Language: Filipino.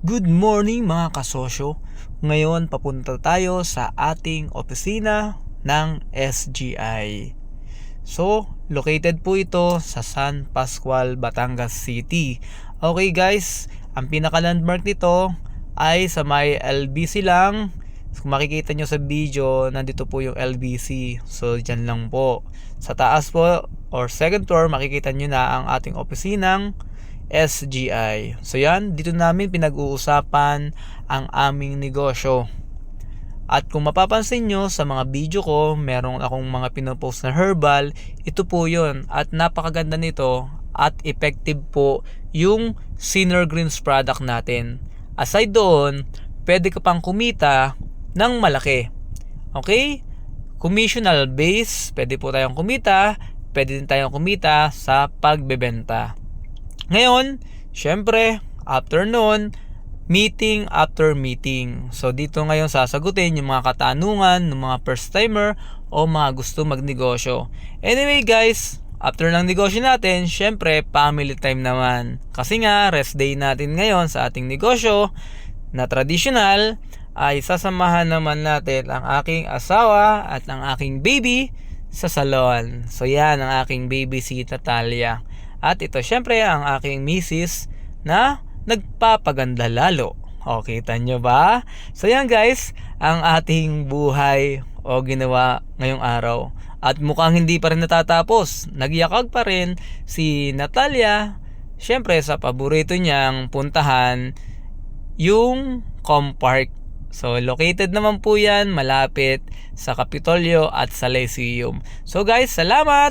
Good morning mga kasosyo. Ngayon papunta tayo sa ating opisina ng SGI. So, located po ito sa San Pascual, Batangas City. Okay guys, ang pinaka-landmark nito ay sa may LBC lang. Kung makikita nyo sa video, nandito po yung LBC. So, dyan lang po. Sa taas po, or second floor, makikita nyo na ang ating opisinang SGI. So yan, dito namin pinag-uusapan ang aming negosyo. At kung mapapansin nyo sa mga video ko, meron akong mga pinopost na herbal. Ito po yun. At napakaganda nito at effective po yung Sinner Greens product natin. Aside doon, pwede ka pang kumita ng malaki. Okay? Commissional base, pwede po tayong kumita. Pwede din tayong kumita sa pagbebenta. Ngayon, syempre, after noon, meeting after meeting. So, dito ngayon sasagutin yung mga katanungan ng mga first timer o mga gusto magnegosyo. Anyway guys, after ng negosyo natin, syempre, family time naman. Kasi nga, rest day natin ngayon sa ating negosyo na traditional, ay sasamahan naman natin ang aking asawa at ang aking baby sa salon. So, yan ang aking baby si Natalia. At ito syempre ang aking misis na nagpapaganda lalo. O, kita nyo ba? So yan guys, ang ating buhay o ginawa ngayong araw. At mukhang hindi pa rin natatapos. Nagyakag pa rin si Natalia, syempre sa paborito niyang puntahan, yung Compark. So located naman po yan malapit sa Kapitolyo at sa Lyceum. So guys, salamat!